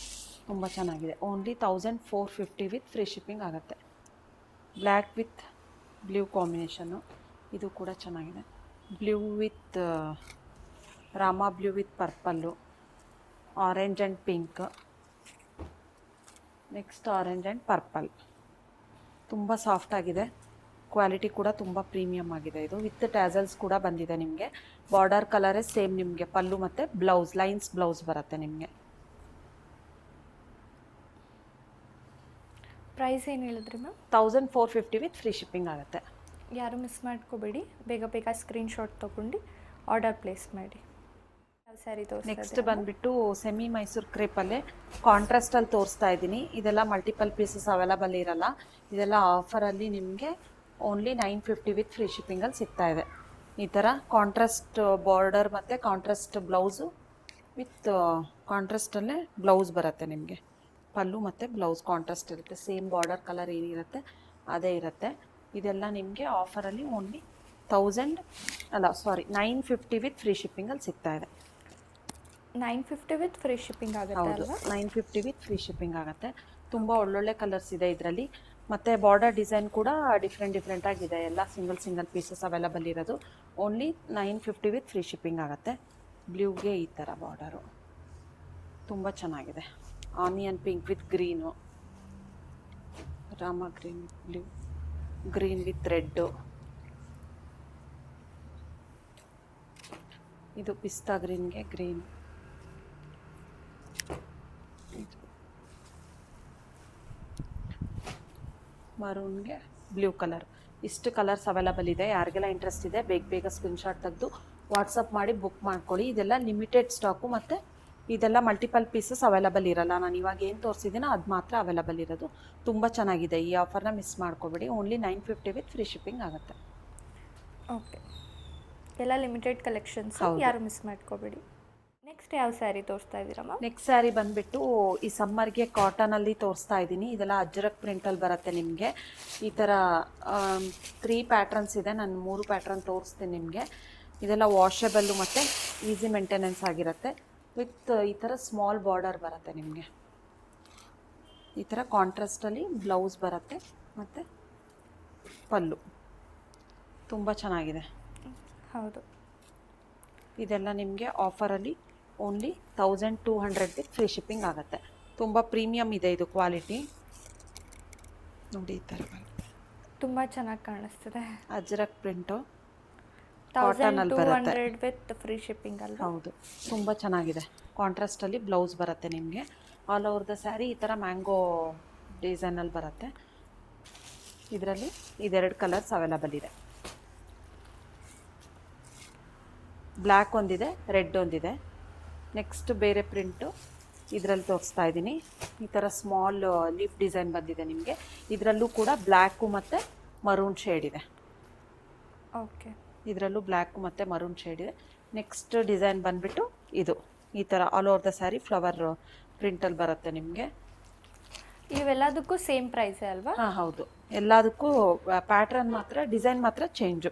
ತುಂಬ ಚೆನ್ನಾಗಿದೆ. ಓನ್ಲಿ 1450 ವಿತ್ ಫ್ರೀ ಶಿಪ್ಪಿಂಗ್ ಆಗುತ್ತೆ. ಬ್ಲ್ಯಾಕ್ ವಿತ್ ಬ್ಲೂ ಕಾಂಬಿನೇಷನ್ನು, ಇದು ಕೂಡ ಚೆನ್ನಾಗಿದೆ. Blue with Rama blue with purple, orange and pink, next orange and purple. ತುಂಬ ಸಾಫ್ಟ್ ಆಗಿದೆ. ಕ್ವಾಲಿಟಿ ಕೂಡ ತುಂಬ ಪ್ರೀಮಿಯಮ್ ಆಗಿದೆ. ಇದು ವಿತ್ ಟ್ಯಾಸಲ್ಸ್ ಕೂಡ ಬಂದಿದೆ. ನಿಮಗೆ ಬಾರ್ಡರ್ ಕಲರೇ ಸೇಮ್. ನಿಮಗೆ ಪಲ್ಲು ಮತ್ತು ಬ್ಲೌಸ್ ಲೈನ್ಸ್ ಬ್ಲೌಸ್ ಬರುತ್ತೆ ನಿಮಗೆ. ಪ್ರೈಸ್ ಏನು ಹೇಳಿದ್ರಿ ಮ್ಯಾಮ್? 1450 ವಿತ್ ಫ್ರೀ ಶಿಪ್ಪಿಂಗ್ ಆಗುತ್ತೆ. ಯಾರು ಮಿಸ್ ಮಾಡ್ಕೋಬೇಡಿ, ಬೇಗ ಸ್ಕ್ರೀನ್ಶಾಟ್ ತೊಗೊಂಡು ಆರ್ಡರ್ ಪ್ಲೇಸ್ ಮಾಡಿ. ಯಾವ ಸ್ಯಾರಿ ತೋರಿಸ್ತಾ ನೆಕ್ಸ್ಟ್ ಬಂದುಬಿಟ್ಟು ಸೆಮಿ ಮೈಸೂರು ಕ್ರೇಪಲ್ಲೇ ಕಾಂಟ್ರಾಸ್ಟಲ್ಲಿ ತೋರಿಸ್ತಾ ಇದ್ದೀನಿ. ಇದೆಲ್ಲ ಮಲ್ಟಿಪಲ್ ಪೀಸಸ್ ಅವೈಲಬಲ್ ಇರಲ್ಲ. ಇದೆಲ್ಲ ಆಫರಲ್ಲಿ ನಿಮಗೆ ಓನ್ಲಿ 950 ವಿತ್ ಫ್ರೀ ಶಿಪ್ಪಿಂಗಲ್ಲಿ ಸಿಗ್ತಾ ಇದೆ. ಈ ಥರ ಕಾಂಟ್ರಾಸ್ಟ್ ಬಾರ್ಡರ್ ಮತ್ತು ಕಾಂಟ್ರಾಸ್ಟ್ ಬ್ಲೌಸು ವಿತ್ ಕಾಂಟ್ರಾಸ್ಟಲ್ಲೇ ಬ್ಲೌಸ್ ಬರುತ್ತೆ ನಿಮಗೆ. ಪಲ್ಲು ಮತ್ತು ಬ್ಲೌಸ್ ಕಾಂಟ್ರಾಸ್ಟ್ ಇರುತ್ತೆ. ಸೇಮ್ ಬಾರ್ಡರ್ ಕಲರ್ ಏನಿರುತ್ತೆ ಅದೇ ಇರುತ್ತೆ. ಇದೆಲ್ಲ ನಿಮಗೆ ಆಫರಲ್ಲಿ ಓನ್ಲಿ 950 ವಿತ್ ಫ್ರೀ ಶಿಪ್ಪಿಂಗಲ್ಲಿ ಸಿಗ್ತಾ ಇದೆ. 950 ವಿತ್ ಫ್ರೀ ಶಿಪ್ಪಿಂಗ್ ಆಗುತ್ತೆ ಅಲ್ವಾ? 950 ವಿತ್ ಫ್ರೀ ಶಿಪ್ಪಿಂಗ್ ಆಗುತ್ತೆ. ತುಂಬ ಒಳ್ಳೊಳ್ಳೆ ಕಲರ್ಸ್ ಇದೆ ಇದರಲ್ಲಿ. ಮತ್ತು ಬಾರ್ಡರ್ ಡಿಸೈನ್ ಕೂಡ ಡಿಫ್ರೆಂಟ್ ಆಗಿದೆ. ಎಲ್ಲ ಸಿಂಗಲ್ ಪೀಸಸ್ ಅವೈಲಬಲ್ ಇರೋದು. ಓನ್ಲಿ 950 ವಿತ್ ಫ್ರೀ ಶಿಪ್ಪಿಂಗ್ ಆಗುತ್ತೆ. ಬ್ಲೂಗೆ ಈ ಥರ ಬಾರ್ಡರು ತುಂಬ ಚೆನ್ನಾಗಿದೆ. Onion pink with green, Rama green with blue, green with red, ಇದು ಪಿಸ್ತಾ ಗ್ರೀನ್ಗೆ ಗ್ರೀನ್, ಮರೂನ್ಗೆ ಬ್ಲೂ ಕಲರ್. ಇಷ್ಟು ಕಲರ್ಸ್ ಅವೈಲಬಲ್ ಇದೆ. ಯಾರಿಗೆಲ್ಲ ಇಂಟ್ರೆಸ್ಟ್ ಇದೆ ಬೇಗ ಸ್ಕ್ರೀನ್ಶಾಟ್ ತೆಗೆದು ವಾಟ್ಸಪ್ ಮಾಡಿ ಬುಕ್ ಮಾಡ್ಕೊಳ್ಳಿ. ಇದೆಲ್ಲ ಲಿಮಿಟೆಡ್ ಸ್ಟಾಕು ಮತ್ತು ಇದೆಲ್ಲ ಮಲ್ಟಿಪಲ್ ಪೀಸಸ್ ಅವೈಲಬಲ್ ಇರಲ್ಲ. ನಾನು ಇವಾಗ ಏನು ತೋರಿಸಿದ್ದೀನೋ ಅದು ಮಾತ್ರ ಅವೈಲಬಲ್ ಇರೋದು. ತುಂಬ ಚೆನ್ನಾಗಿದೆ. ಈ ಆಫರ್ನ ಮಿಸ್ ಮಾಡ್ಕೋಬೇಡಿ. ಓನ್ಲಿ 950 ವಿತ್ ಫ್ರೀ ಶಿಪ್ಪಿಂಗ್ ಆಗುತ್ತೆ. ಓಕೆ, ಎಲ್ಲ ಲಿಮಿಟೆಡ್ ಕಲೆಕ್ಷನ್ಸ್, ಯಾರು ಮಿಸ್ ಮಾಡ್ಕೋಬೇಡಿ. ನೆಕ್ಸ್ಟ್ ಯಾವ ಸ್ಯಾರಿ ತೋರಿಸ್ತಾ ಇದ್ದೀರಮ್ಮ? ನೆಕ್ಸ್ಟ್ ಸ್ಯಾರಿ ಬಂದುಬಿಟ್ಟು ಈ ಸಮ್ಮರ್ಗೆ ಕಾಟನಲ್ಲಿ ತೋರಿಸ್ತಾ ಇದ್ದೀನಿ. ಇದೆಲ್ಲ ಅಜ್ರಕ್ ಪ್ರಿಂಟಲ್ಲಿ ಬರುತ್ತೆ ನಿಮಗೆ. ಈ ಥರ 3 ಪ್ಯಾಟ್ರನ್ಸ್ ಇದೆ. ನಾನು 3 ಪ್ಯಾಟ್ರನ್ ತೋರಿಸ್ತೀನಿ ನಿಮಗೆ. ಇದೆಲ್ಲ ವಾಷಬಲ್ಲು ಮತ್ತು ಈಸಿ ಮೇಂಟೆನೆನ್ಸ್ ಆಗಿರುತ್ತೆ. ವಿತ್ ಈ ಥರ ಸ್ಮಾಲ್ ಬಾರ್ಡರ್ ಬರುತ್ತೆ ನಿಮಗೆ. ಈ ಥರ ಕಾಂಟ್ರಾಸ್ಟಲ್ಲಿ ಬ್ಲೌಸ್ ಬರುತ್ತೆ ಮತ್ತು ಪಲ್ಲು ತುಂಬ ಚೆನ್ನಾಗಿದೆ. ಹೌದು, ಇದೆಲ್ಲ ನಿಮಗೆ ಆಫರಲ್ಲಿ ಓನ್ಲಿ 1200 ವಿತ್ ಫ್ರೀ ಶಿಪ್ಪಿಂಗ್ ಆಗುತ್ತೆ. ತುಂಬ ಪ್ರೀಮಿಯಮ್ ಇದೆ ಇದು ಕ್ವಾಲಿಟಿ. ನೋಡಿ ಈ ಥರ ತುಂಬ ಚೆನ್ನಾಗಿ ಕಾಣಿಸ್ತಿದೆ. Ajrakh print 1200 with free shipping ಅಲ್ಲ? ಹೌದು, ತುಂಬ ಚೆನ್ನಾಗಿದೆ. ಕಾಂಟ್ರಾಸ್ಟಲ್ಲಿ ಬ್ಲೌಸ್ ಬರುತ್ತೆ ನಿಮಗೆ. ಆಲ್ ಓವರ್ ದ ಸ್ಯಾರಿ ಈ ಥರ ಮ್ಯಾಂಗೋ ಡಿಸೈನಲ್ಲಿ ಬರುತ್ತೆ. ಇದರಲ್ಲಿ ಇದೆರಡು ಕಲರ್ಸ್ ಅವೈಲಬಲ್ ಇದೆ. ಬ್ಲ್ಯಾಕ್ ಒಂದಿದೆ, ರೆಡ್ ಒಂದಿದೆ. ನೆಕ್ಸ್ಟ್ ಬೇರೆ ಪ್ರಿಂಟು ಇದರಲ್ಲಿ ತೋರಿಸ್ತಾ ಇದ್ದೀನಿ. ಈ ಥರ ಸ್ಮಾಲ್ ಲೀಫ್ ಡಿಸೈನ್ ಬಂದಿದೆ ನಿಮಗೆ. ಇದರಲ್ಲೂ ಕೂಡ ಬ್ಲ್ಯಾಕು ಮತ್ತು ಮರೂನ್ ಶೇಡ್ ಇದೆ. ಓಕೆ, ಇದರಲ್ಲೂ ಬ್ಲ್ಯಾಕು ಮತ್ತು ಮರೂನ್ ಶೇಡ್ ಇದೆ. ನೆಕ್ಸ್ಟ್ ಡಿಸೈನ್ ಬಂದುಬಿಟ್ಟು ಇದು ಈ ಥರ all over the sari flower ಪ್ರಿಂಟಲ್ಲಿ ಬರುತ್ತೆ ನಿಮಗೆ. ಇವೆಲ್ಲದಕ್ಕೂ ಸೇಮ್ ಪ್ರೈಸೇ ಅಲ್ವಾ? ಹಾಂ ಹೌದು, ಎಲ್ಲದಕ್ಕೂ ಪ್ಯಾಟ್ರನ್ ಮಾತ್ರ, ಡಿಸೈನ್ ಮಾತ್ರ ಚೇಂಜು,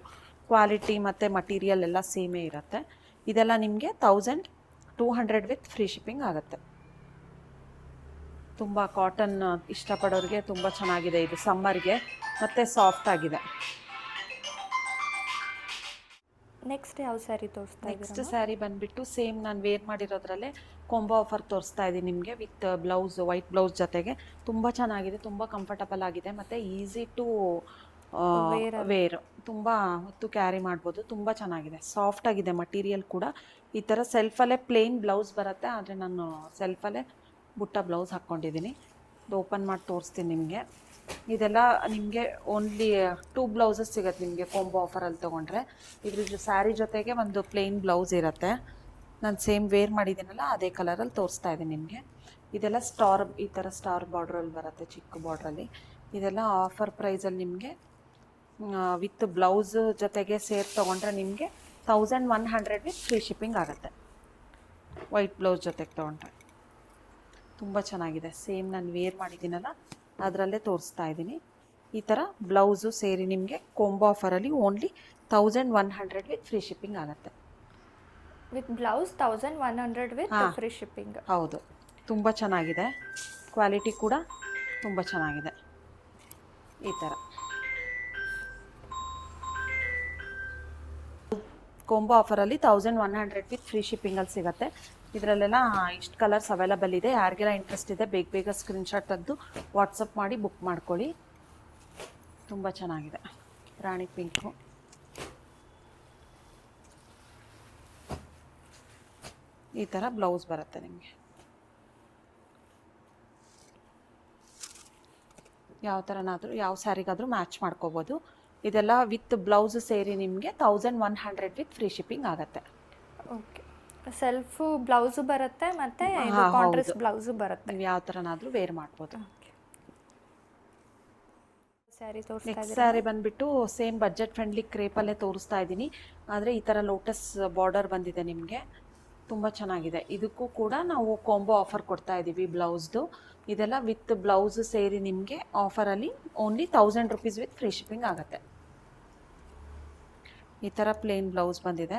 ಕ್ವಾಲಿಟಿ ಮತ್ತು ಮಟೀರಿಯಲ್ ಎಲ್ಲ ಸೇಮೇ ಇರುತ್ತೆ. ಇದೆಲ್ಲ ನಿಮಗೆ 1200 ವಿತ್ ಫ್ರೀ ಶಿಪ್ಪಿಂಗ್ ಆಗುತ್ತೆ. ತುಂಬ ಕಾಟನ್ ಇಷ್ಟಪಡೋರಿಗೆ ತುಂಬ ಚೆನ್ನಾಗಿದೆ ಇದು ಸಮ್ಮರ್ಗೆ, ಮತ್ತು ಸಾಫ್ಟ್ ಆಗಿದೆ. ನೆಕ್ಸ್ಟ್ ಯಾವ ಸ್ಯಾರಿ ತೋರಿಸ್ತಾ ನೆಕ್ಸ್ಟ್ ಇದ್ದೀರಾ? ಸ್ಯಾರಿ ಬಂದುಬಿಟ್ಟು ಸೇಮ್ ನಾನು ವೇರ್ ಮಾಡಿರೋದ್ರಲ್ಲೇ ಕೊಂಬೋ ಆಫರ್ ತೋರಿಸ್ತಾ ಇದ್ದೀನಿ ನಿಮಗೆ, ವಿತ್ ಬ್ಲೌಸ್, ವೈಟ್ ಬ್ಲೌಸ್ ಜೊತೆಗೆ. ತುಂಬ ಚೆನ್ನಾಗಿದೆ, ತುಂಬ ಕಂಫರ್ಟಬಲ್ ಆಗಿದೆ, ಮತ್ತು ಈಸಿ ಟು ವೇರ್, ತುಂಬ ಹೊತ್ತು ಕ್ಯಾರಿ ಮಾಡ್ಬೋದು. ತುಂಬ ಚೆನ್ನಾಗಿದೆ, ಸಾಫ್ಟ್ ಆಗಿದೆ ಮಟೀರಿಯಲ್ ಕೂಡ. ಈ ಥರ ಸೆಲ್ಫಲ್ಲೇ ಪ್ಲೇನ್ ಬ್ಲೌಸ್ ಬರುತ್ತೆ, ಆದರೆ ನಾನು ಸೆಲ್ಫಲ್ಲೇ ಬುಟ್ಟ ಬ್ಲೌಸ್ ಹಾಕ್ಕೊಂಡಿದ್ದೀನಿ. ಇದು ಓಪನ್ ಮಾಡಿ ತೋರಿಸ್ತೀನಿ ನಿಮಗೆ. ಇದೆಲ್ಲ ನಿಮಗೆ ಓನ್ಲಿ 2 ಬ್ಲೌಸಸ್ ಸಿಗುತ್ತೆ ನಿಮಗೆ ಕೊಂಬೋ ಆಫರಲ್ಲಿ ತೊಗೊಂಡ್ರೆ. ಇದ್ರ ಸ್ಯಾರಿ ಜೊತೆಗೆ ಒಂದು ಪ್ಲೇನ್ ಬ್ಲೌಸ್ ಇರುತ್ತೆ. ನಾನು ಸೇಮ್ ವೇರ್ ಮಾಡಿದ್ದೀನಲ್ಲ ಅದೇ ಕಲರಲ್ಲಿ ತೋರಿಸ್ತಾ ಇದ್ದೀನಿ ನಿಮಗೆ. ಇದೆಲ್ಲ ಸ್ಟಾರ್, ಈ ಥರ ಸ್ಟಾರ್ ಬಾರ್ಡ್ರಲ್ಲಿ ಬರುತ್ತೆ, ಚಿಕ್ಕ ಬಾರ್ಡ್ರಲ್ಲಿ. ಇದೆಲ್ಲ ಆಫರ್ ಪ್ರೈಸಲ್ಲಿ ನಿಮಗೆ ವಿತ್ ಬ್ಲೌಸ್ ಜೊತೆಗೆ ಸೇರಿ ತೊಗೊಂಡ್ರೆ ನಿಮಗೆ 1100 ವಿತ್ ಫ್ರೀ ಶಿಪ್ಪಿಂಗ್ ಆಗುತ್ತೆ, ವೈಟ್ ಬ್ಲೌಸ್ ಜೊತೆಗೆ ತೊಗೊಂಡ್ರೆ. ತುಂಬ ಚೆನ್ನಾಗಿದೆ, ಸೇಮ್ ನಾನು ವೇರ್ ಮಾಡಿದ್ದೀನಲ್ಲ ಅದರಲ್ಲೇ ತೋರಿಸ್ತಾ ಇದ್ದೀನಿ. ಈ ಥರ ಬ್ಲೌಸು ಸೇರಿ ನಿಮಗೆ ಕೊಂಬೋ ಆಫರಲ್ಲಿ ಓನ್ಲಿ 1100 ವಿತ್ ಫ್ರೀ ಶಿಪ್ಪಿಂಗ್ ಆಗುತ್ತೆ. With blouse 1100 with free shipping. ಹೌದು, ತುಂಬ ಚೆನ್ನಾಗಿದೆ, ಕ್ವಾಲಿಟಿ ಕೂಡ ತುಂಬ ಚೆನ್ನಾಗಿದೆ. ಈ ಥರ ಕೊಂಬೋ ಆಫರಲ್ಲಿ 1100 ವಿತ್ ಫ್ರೀ ಶಿಪ್ಪಿಂಗಲ್ಲಿ ಸಿಗುತ್ತೆ. ಇದರಲ್ಲೆಲ್ಲ ಇಷ್ಟು ಕಲರ್ಸ್ ಅವೈಲಬಲ್ ಇದೆ. ಯಾರಿಗೆಲ್ಲ ಇಂಟ್ರೆಸ್ಟ್ ಇದೆ ಬೇಗ ಬೇಗ ಸ್ಕ್ರೀನ್ಶಾಟ್ ತೆಗೆದು ವಾಟ್ಸಪ್ ಮಾಡಿ ಬುಕ್ ಮಾಡ್ಕೊಳ್ಳಿ. ತುಂಬ ಚೆನ್ನಾಗಿದೆ, ರಾಣಿ ಪಿಂಕು. ಈ ಥರ ಬ್ಲೌಸ್ ಬರುತ್ತೆ ನಿಮಗೆ. ಯಾವ ಥರನಾದರೂ ಯಾವ ಸ್ಯಾರಿಗಾದರೂ ಮ್ಯಾಚ್ ಮಾಡ್ಕೋಬೋದು. ಇದೆಲ್ಲ ವಿತ್ ಬ್ಲೌಸ್ ಸೇರಿ ನಿಮಗೆ 1100 ವಿತ್ ಫ್ರೀ ಶಿಪ್ಪಿಂಗ್ ಆಗುತ್ತೆ. ಓಕೆ, ಸೆಲ್ಫ್ ಬ್ಲೌಸು ಬರುತ್ತೆ ಮತ್ತು ಕಾಂಟ್ರಾಸ್ಟ್ ಬ್ಲೌಸು ಬರುತ್ತೆ. ನೀವು ಯಾವ ಥರನಾದರೂ ವೇರ್ ಮಾಡ್ಬೋದು. ಸ್ಯಾರಿ ತೋರಿಸ್ತಾ ನೆಕ್ಸ್ಟ್ ಸ್ಯಾರಿ ಬಂದುಬಿಟ್ಟು ಸೇಮ್ ಬಜೆಟ್ ಫ್ರೆಂಡ್ಲಿ ಕ್ರೇಪಲ್ಲೇ ತೋರಿಸ್ತಾ ಇದ್ದೀನಿ, ಆದರೆ ಈ ಥರ ಲೋಟಸ್ ಬಾರ್ಡರ್ ಬಂದಿದೆ ನಿಮಗೆ. ತುಂಬ ಚೆನ್ನಾಗಿದೆ. ಇದಕ್ಕೂ ಕೂಡ ನಾವು ಕಾಂಬೋ ಆಫರ್ ಕೊಡ್ತಾ ಇದ್ದೀವಿ ಬ್ಲೌಸ್ದು. ಇದೆಲ್ಲ ವಿತ್ ಬ್ಲೌಸ್ ಸೇರಿ ನಿಮಗೆ ಆಫರಲ್ಲಿ only 1000 rupees with free shipping ಆಗುತ್ತೆ. ಈ ಥರ ಪ್ಲೇನ್ ಬ್ಲೌಸ್ ಬಂದಿದೆ,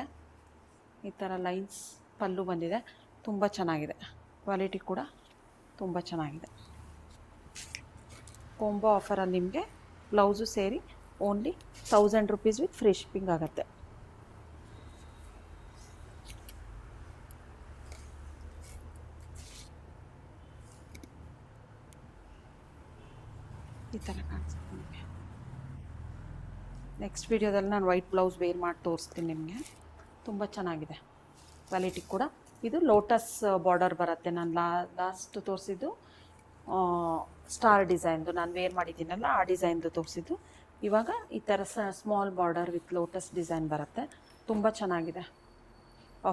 ಈ ಥರ ಲೈನ್ಸ್ ಪಲ್ಲು ಬಂದಿದೆ. ತುಂಬ ಚೆನ್ನಾಗಿದೆ, ಕ್ವಾಲಿಟಿ ಕೂಡ ತುಂಬ ಚೆನ್ನಾಗಿದೆ. ಕಾಂಬೋ ಆಫರಲ್ಲಿ ನಿಮಗೆ ಬ್ಲೌಸು ಸೇರಿ only 1000 rupees with free shipping ಆಗುತ್ತೆ. ಈ ಥರ ಕಾಣಿಸುತ್ತೆ ನಿಮಗೆ. ನೆಕ್ಸ್ಟ್ ವಿಡಿಯೋದಲ್ಲಿ ನಾನು ವೈಟ್ ಬ್ಲೌಸ್ ವೇರ್ ಮಾಡಿ ತೋರಿಸ್ತೀನಿ ನಿಮಗೆ. ತುಂಬ ಚೆನ್ನಾಗಿದೆ, ಕ್ವಾಲಿಟಿ ಕೂಡ. ಇದು ಲೋಟಸ್ ಬಾರ್ಡರ್ ಬರುತ್ತೆ. ನಾನು ಲಾಸ್ಟ್ ತೋರಿಸಿದ್ದು ಸ್ಟಾರ್ ಡಿಸೈನ್ದು, ನಾನು ವೇರ್ ಮಾಡಿದ್ದೀನಲ್ಲ ಆ ಡಿಸೈನ್ದು ತೋರಿಸಿದ್ದು. ಇವಾಗ ಈ ಥರ small border with lotus design ಬರುತ್ತೆ. ತುಂಬ ಚೆನ್ನಾಗಿದೆ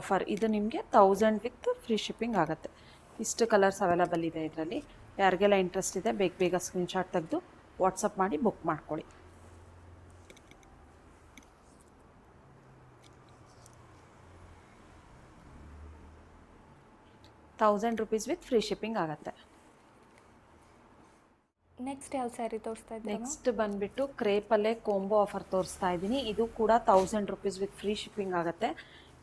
ಆಫರ್. ಇದು ನಿಮಗೆ 1000 ವಿತ್ ಫ್ರೀ ಶಿಪ್ಪಿಂಗ್ ಆಗುತ್ತೆ. ಇಷ್ಟು ಕಲರ್ಸ್ ಅವೈಲಬಲ್ ಇದೆ ಇದರಲ್ಲಿ. ಯಾರಿಗೆಲ್ಲ ಇಂಟ್ರೆಸ್ಟ್ ಇದೆ ಬೇಗ ಬೇಗ ಸ್ಕ್ರೀನ್ಶಾಟ್ ತೆಗೆದು ವಾಟ್ಸಪ್ ಮಾಡಿ ಬುಕ್ ಮಾಡ್ಕೊಳ್ಳಿ. ₹1000 ವಿತ್ ಫ್ರೀ ಶಿಪ್ಪಿಂಗ್ ಆಗುತ್ತೆ. ನೆಕ್ಸ್ಟ್ ಯಾವ ಸ್ಯಾರಿ ತೋರಿಸ್ತಾ ಇದ್ದೀರಾ? ನೆಕ್ಸ್ಟ್ ಬಂದುಬಿಟ್ಟು ಕ್ರೇಪಲ್ಲೇ ಕಾಂಬೋ ಆಫರ್ ತೋರಿಸ್ತಾ ಇದ್ದೀನಿ. ಇದು ಕೂಡ 1000 ರುಪೀಸ್ ವಿತ್ ಫ್ರೀ ಶಿಪ್ಪಿಂಗ್ ಆಗುತ್ತೆ.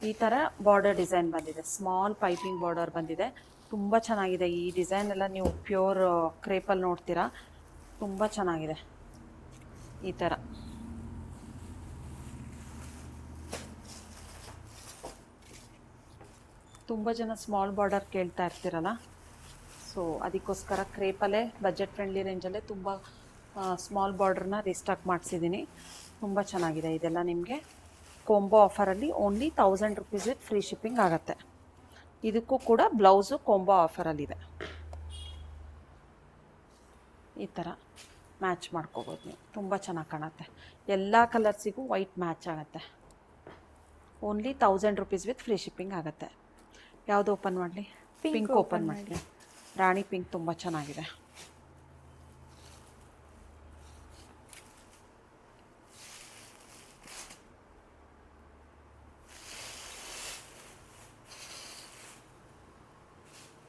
ಈ ಥರ ಬಾರ್ಡರ್ ಡಿಸೈನ್ ಬಂದಿದೆ, ಸ್ಮಾಲ್ ಪೈಪಿಂಗ್ ಬಾರ್ಡರ್ ಬಂದಿದೆ. ತುಂಬ ಚೆನ್ನಾಗಿದೆ ಈ ಡಿಸೈನ್ ಎಲ್ಲ. ನೀವು ಪ್ಯೂರ್ ಕ್ರೇಪಲ್ಲಿ ನೋಡ್ತೀರಾ, ತುಂಬ ಚೆನ್ನಾಗಿದೆ. ಈ ಥರ ತುಂಬ ಜನ ಸ್ಮಾಲ್ ಬಾರ್ಡರ್ ಕೇಳ್ತಾ ಇರ್ತೀರಲ್ಲ, ಸೊ ಅದಕ್ಕೋಸ್ಕರ ಕ್ರೇಪಲ್ಲೇ ಬಜೆಟ್ ಫ್ರೆಂಡ್ಲಿ ರೇಂಜಲ್ಲೇ ತುಂಬ ಸ್ಮಾಲ್ ಬಾರ್ಡ್ರನ್ನ ರೀಸ್ಟಾಕ್ ಮಾಡಿಸಿದ್ದೀನಿ. ತುಂಬ ಚೆನ್ನಾಗಿದೆ. ಇದೆಲ್ಲ ನಿಮಗೆ ಕಾಂಬೋ ಆಫರಲ್ಲಿ only 1000 rupees with free shipping ಆಗುತ್ತೆ. ಇದಕ್ಕೂ ಕೂಡ ಬ್ಲೌಸು ಕಾಂಬೋ ಆಫರಲ್ಲಿದೆ. ಈ ಥರ ಮ್ಯಾಚ್ ಮಾಡ್ಕೋಬೋದು ನೀವು, ತುಂಬ ಚೆನ್ನಾಗಿ ಕಾಣುತ್ತೆ. ಎಲ್ಲ ಕಲರ್ಸಿಗೂ ವೈಟ್ ಮ್ಯಾಚ್ ಆಗುತ್ತೆ. Only 1000 rupees with free shipping ಆಗುತ್ತೆ. ಯಾವುದು ಓಪನ್ ಮಾಡಲಿ? ಪಿಂಕ್ ಓಪನ್ ಮಾಡಲಿ. ರಾಣಿ ಪಿಂಕ್ ತುಂಬ ಚೆನ್ನಾಗಿದೆ.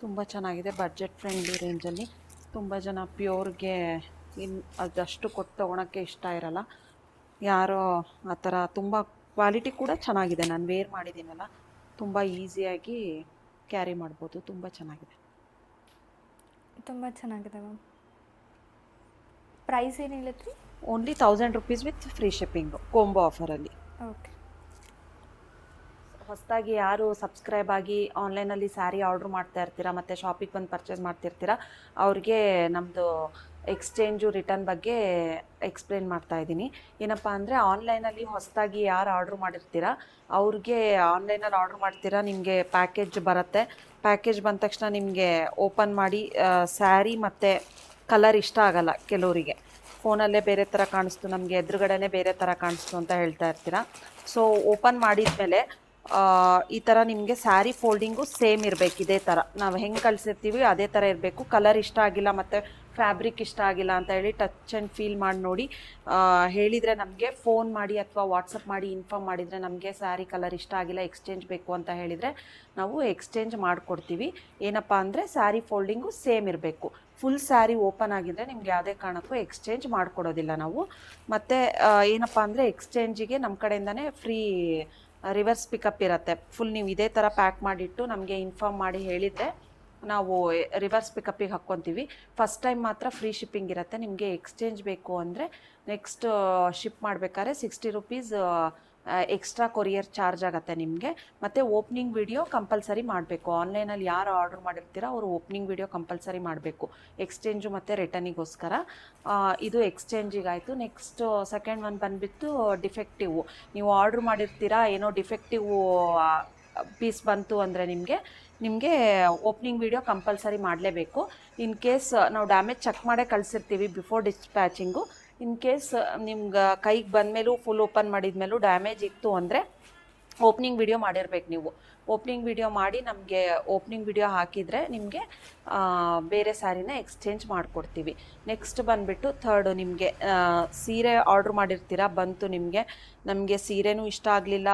ತುಂಬ ಚೆನ್ನಾಗಿದೆ, ಬಡ್ಜೆಟ್ ಫ್ರೆಂಡ್ಲಿ ರೇಂಜಲ್ಲಿ ತುಂಬ ಜನ ಪ್ಯೂರ್ಗೆ ಅದಷ್ಟು ಕೊಟ್ಟು ತೊಗೊಳಕ್ಕೆ ಇಷ್ಟ ಇರಲ್ಲ. ಯಾರೋ ಆ ಥರ ತುಂಬ ಕ್ವಾಲಿಟಿ ಕೂಡ ಚೆನ್ನಾಗಿದೆ. ನಾನು ವೇರ್ ಮಾಡಿದ್ದೀನಲ್ಲ, ತುಂಬ ಈಸಿಯಾಗಿ ಕ್ಯಾರಿ ಮಾಡ್ಬೋದು. ತುಂಬ ಚೆನ್ನಾಗಿದೆ. ತುಂಬ ಚೆನ್ನಾಗಿದೆ ಮ್ಯಾಮ್. ಪ್ರೈಸ್ ಏನು ಹೇಳಿದ್ರಿ? Only 1000 rupees with free shipping, combo ಆಫರಲ್ಲಿ. ಓಕೆ. ಹೊಸದಾಗಿ ಯಾರು ಸಬ್ಸ್ಕ್ರೈಬ್ ಆಗಿ ಆನ್ಲೈನಲ್ಲಿ ಸ್ಯಾರಿ ಆರ್ಡ್ರ್ ಮಾಡ್ತಾ ಇರ್ತೀರಾ ಮತ್ತು ಶಾಪಿಗೆ ಬಂದು ಪರ್ಚೇಸ್ ಮಾಡ್ತಿರ್ತೀರಾ, ಅವ್ರಿಗೆ ನಮ್ಮದು ಎಕ್ಸ್ಚೇಂಜು ರಿಟರ್ನ್ ಬಗ್ಗೆ ಎಕ್ಸ್ಪ್ಲೇನ್ ಮಾಡ್ತಾ ಇದ್ದೀನಿ. ಏನಪ್ಪ ಅಂದರೆ, ಆನ್ಲೈನಲ್ಲಿ ಹೊಸದಾಗಿ ಯಾರು ಆರ್ಡ್ರ್ ಮಾಡಿರ್ತೀರಾ ಅವ್ರಿಗೆ, ಆನ್ಲೈನಲ್ಲಿ ಆರ್ಡ್ರ್ ಮಾಡ್ತೀರಾ, ನಿಮಗೆ ಪ್ಯಾಕೇಜ್ ಬರುತ್ತೆ. ಪ್ಯಾಕೇಜ್ ಬಂದ ತಕ್ಷಣ ನಿಮಗೆ ಓಪನ್ ಮಾಡಿ ಸ್ಯಾರಿ ಮತ್ತು ಕಲರ್ ಇಷ್ಟ ಆಗಲ್ಲ ಕೆಲವರಿಗೆ. ಫೋನಲ್ಲೇ ಬೇರೆ ಥರ ಕಾಣಿಸ್ತು, ನಮಗೆ ಎದುರುಗಡೆನೇ ಬೇರೆ ಥರ ಕಾಣಿಸ್ತು ಅಂತ ಹೇಳ್ತಾ ಇರ್ತೀರಾ. ಸೊ ಓಪನ್ ಮಾಡಿದ್ಮೇಲೆ ಈ ಥರ ನಿಮಗೆ ಸ್ಯಾರಿ ಫೋಲ್ಡಿಂಗು ಸೇಮ್ ಇರಬೇಕು. ಇದೇ ಥರ ನಾವು ಹೆಂಗೆ ಕಳಿಸಿರ್ತೀವಿ ಅದೇ ಥರ ಇರಬೇಕು. ಕಲರ್ ಇಷ್ಟ ಆಗಿಲ್ಲ ಮತ್ತು ಫ್ಯಾಬ್ರಿಕ್ ಇಷ್ಟ ಆಗಿಲ್ಲ ಅಂತ ಹೇಳಿ ಟಚ್ ಆ್ಯಂಡ್ ಫೀಲ್ ಮಾಡಿ ನೋಡಿ ಹೇಳಿದರೆ, ನಮಗೆ ಫೋನ್ ಮಾಡಿ ಅಥವಾ ವಾಟ್ಸಪ್ ಮಾಡಿ ಇನ್ಫಾರ್ಮ್ ಮಾಡಿದರೆ, ನಮಗೆ ಸ್ಯಾರಿ ಕಲರ್ ಇಷ್ಟ ಆಗಿಲ್ಲ, ಎಕ್ಸ್ಚೇಂಜ್ ಬೇಕು ಅಂತ ಹೇಳಿದರೆ ನಾವು ಎಕ್ಸ್ಚೇಂಜ್ ಮಾಡಿಕೊಡ್ತೀವಿ. ಏನಪ್ಪ ಅಂದರೆ, ಸ್ಯಾರಿ ಫೋಲ್ಡಿಂಗು ಸೇಮ್ ಇರಬೇಕು. ಫುಲ್ ಸ್ಯಾರಿ ಓಪನ್ ಆಗಿದ್ದರೆ ನಿಮ್ಗೆ ಯಾವುದೇ ಕಾರಣಕ್ಕೂ ಎಕ್ಸ್ಚೇಂಜ್ ಮಾಡಿಕೊಡೋದಿಲ್ಲ ನಾವು. ಮತ್ತು ಏನಪ್ಪ ಅಂದರೆ, ಎಕ್ಸ್ಚೇಂಜಿಗೆ ನಮ್ಮ ಕಡೆಯಿಂದನೇ ಫ್ರೀ ರಿವರ್ಸ್ ಪಿಕಪ್ ಇರುತ್ತೆ. ಫುಲ್ ನೀವು ಇದೇ ಥರ ಪ್ಯಾಕ್ ಮಾಡಿಟ್ಟು ನಮಗೆ ಇನ್ಫಾರ್ಮ್ ಮಾಡಿ ಹೇಳಿದರೆ ನಾವು ರಿವರ್ಸ್ ಪಿಕಪ್ಪಿಗೆ ಹಾಕ್ಕೊತೀವಿ. ಫಸ್ಟ್ ಟೈಮ್ ಮಾತ್ರ ಫ್ರೀ ಶಿಪ್ಪಿಂಗ್ ಇರುತ್ತೆ. ನಿಮಗೆ ಎಕ್ಸ್ಚೇಂಜ್ ಬೇಕು ಅಂದರೆ ನೆಕ್ಸ್ಟ್ ಶಿಪ್ ಮಾಡಬೇಕಾದ್ರೆ 60 ರುಪೀಸ್ ಎಕ್ಸ್ಟ್ರಾ ಕೊರಿಯರ್ ಚಾರ್ಜ್ ಆಗುತ್ತೆ ನಿಮಗೆ. ಮತ್ತು ಓಪ್ನಿಂಗ್ ವಿಡಿಯೋ ಕಂಪಲ್ಸರಿ ಮಾಡಬೇಕು. ಆನ್ಲೈನಲ್ಲಿ ಯಾರು ಆರ್ಡ್ರ್ ಮಾಡಿರ್ತೀರ ಅವರು ಓಪ್ನಿಂಗ್ ವಿಡಿಯೋ ಕಂಪಲ್ಸರಿ ಮಾಡಬೇಕು, ಎಕ್ಸ್ಚೇಂಜು ಮತ್ತು ರಿಟರ್ನಿಗೋಸ್ಕರ. ಇದು ಎಕ್ಸ್ಚೇಂಜಿಗಾಯಿತು. ನೆಕ್ಸ್ಟ್ ಸೆಕೆಂಡ್ ಒನ್ ಬಂದುಬಿಟ್ಟು ಡಿಫೆಕ್ಟಿವ್. ನೀವು ಆರ್ಡ್ರ್ ಮಾಡಿರ್ತೀರಾ, ಏನೋ ಡಿಫೆಕ್ಟಿವ್ ಪೀಸ್ ಬಂತು ಅಂದರೆ ನಿಮಗೆ ಓಪ್ನಿಂಗ್ ವಿಡಿಯೋ ಕಂಪಲ್ಸರಿ ಮಾಡಲೇಬೇಕು. ಇನ್ ಕೇಸ್ ನಾವು ಡ್ಯಾಮೇಜ್ ಚೆಕ್ ಮಾಡೇ ಕಳಿಸಿರ್ತೀವಿ ಬಿಫೋರ್ ಡಿಸ್ಪ್ಯಾಚಿಂಗು. ಇನ್ ಕೇಸ್ ನಿಮ್ಗೆ ಕೈಗೆ ಬಂದಮೇಲೂ ಫುಲ್ ಓಪನ್ ಮಾಡಿದ್ಮೇಲೂ ಡ್ಯಾಮೇಜ್ ಇತ್ತು ಅಂದರೆ ಓಪ್ನಿಂಗ್ ವಿಡಿಯೋ ಮಾಡಿರ್ಬೇಕು ನೀವು. ಓಪ್ನಿಂಗ್ ವಿಡಿಯೋ ಮಾಡಿ ನಮಗೆ ಓಪ್ನಿಂಗ್ ವಿಡಿಯೋ ಹಾಕಿದರೆ ನಿಮಗೆ ಬೇರೆ ಸ್ಯಾರಿನ ಎಕ್ಸ್ಚೇಂಜ್ ಮಾಡಿಕೊಡ್ತೀವಿ. ನೆಕ್ಸ್ಟ್ ಬಂದುಬಿಟ್ಟು ಥರ್ಡು, ನಿಮಗೆ ಸೀರೆ ಆರ್ಡ್ರ್ ಮಾಡಿರ್ತೀರಾ, ಬಂತು ನಮಗೆ ಸೀರೆನೂ ಇಷ್ಟ ಆಗಲಿಲ್ಲ,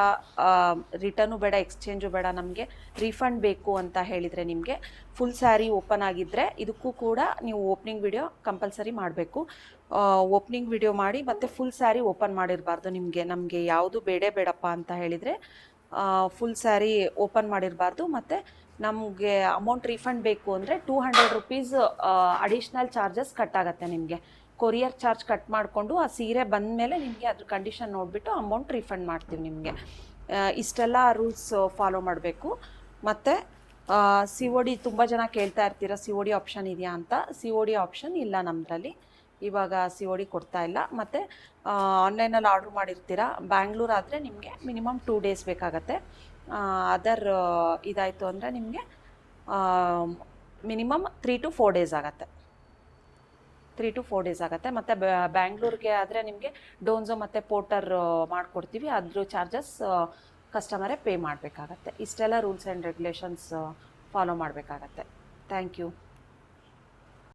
ರಿಟರ್ನು ಬೇಡ, ಎಕ್ಸ್ಚೇಂಜು ಬೇಡ, ನಮಗೆ ರೀಫಂಡ್ ಬೇಕು ಅಂತ ಹೇಳಿದರೆ, ನಿಮಗೆ ಫುಲ್ ಸ್ಯಾರಿ ಓಪನ್ ಆಗಿದ್ದರೆ ಇದಕ್ಕೂ ಕೂಡ ನೀವು ಓಪ್ನಿಂಗ್ ವಿಡಿಯೋ ಕಂಪಲ್ಸರಿ ಮಾಡಬೇಕು. ಓಪ್ನಿಂಗ್ ವಿಡಿಯೋ ಮಾಡಿ ಮತ್ತು ಫುಲ್ ಸ್ಯಾರಿ ಓಪನ್ ಮಾಡಿರಬಾರ್ದು. ನಮಗೆ ಯಾವುದು ಬೇಡಪ್ಪ ಅಂತ ಹೇಳಿದರೆ ಫುಲ್ ಸ್ಯಾರಿ ಓಪನ್ ಮಾಡಿರಬಾರ್ದು. ಮತ್ತು ನಮಗೆ ಅಮೌಂಟ್ ರೀಫಂಡ್ ಬೇಕು ಅಂದರೆ 200 ರುಪೀಸ್ ಅಡಿಷ್ನಲ್ ಚಾರ್ಜಸ್ ಕಟ್ ಆಗುತ್ತೆ. ನಿಮಗೆ ಕೊರಿಯರ್ ಚಾರ್ಜ್ ಕಟ್ ಮಾಡಿಕೊಂಡು ಆ ಸೀರೆ ಬಂದ ಮೇಲೆ ನಿಮಗೆ ಅದ್ರ ಕಂಡೀಷನ್ ನೋಡಿಬಿಟ್ಟು ಅಮೌಂಟ್ ರೀಫಂಡ್ ಮಾಡ್ತೀವಿ ನಿಮಗೆ. ಇಷ್ಟೆಲ್ಲ ರೂಲ್ಸ್ ಫಾಲೋ ಮಾಡಬೇಕು. ಮತ್ತು COD ತುಂಬ ಜನ ಕೇಳ್ತಾ ಇರ್ತೀರ, COD ಆಪ್ಷನ್ ಇದೆಯಾ ಅಂತ. COD ಆಪ್ಷನ್ ಇಲ್ಲ ನಮ್ಮದ್ರಲ್ಲಿ, ಇವಾಗ COD ಕೊಡ್ತಾ ಇಲ್ಲ. ಮತ್ತು ಆನ್ಲೈನಲ್ಲಿ ಆರ್ಡ್ರ್ ಮಾಡಿರ್ತೀರ, ಬ್ಯಾಂಗ್ಳೂರ್ ಆದರೆ ನಿಮಗೆ ಮಿನಿಮಮ್ 2 ಡೇಸ್ ಬೇಕಾಗತ್ತೆ. ಅದರ್ ಇದಾಯಿತು ಅಂದರೆ ನಿಮಗೆ ಮಿನಿಮಮ್ 3 to 4 ಡೇಸ್ ಆಗುತ್ತೆ. 3 to 4 ಡೇಸ್ ಆಗುತ್ತೆ. ಮತ್ತು ಬ್ಯಾಂಗ್ಳೂರ್ಗೆ ಆದರೆ ನಿಮಗೆ ಡೋನ್ಸೋ ಮತ್ತು ಪೋರ್ಟರ್ ಮಾಡಿಕೊಡ್ತೀವಿ, ಅದ್ರ ಚಾರ್ಜಸ್ ಕಸ್ಟಮರೇ ಪೇ ಮಾಡಬೇಕಾಗತ್ತೆ. ಇಷ್ಟೆಲ್ಲ ರೂಲ್ಸ್ ಆ್ಯಂಡ್ ರೆಗ್ಯುಲೇಷನ್ಸ್ ಫಾಲೋ ಮಾಡಬೇಕಾಗತ್ತೆ. Thank you.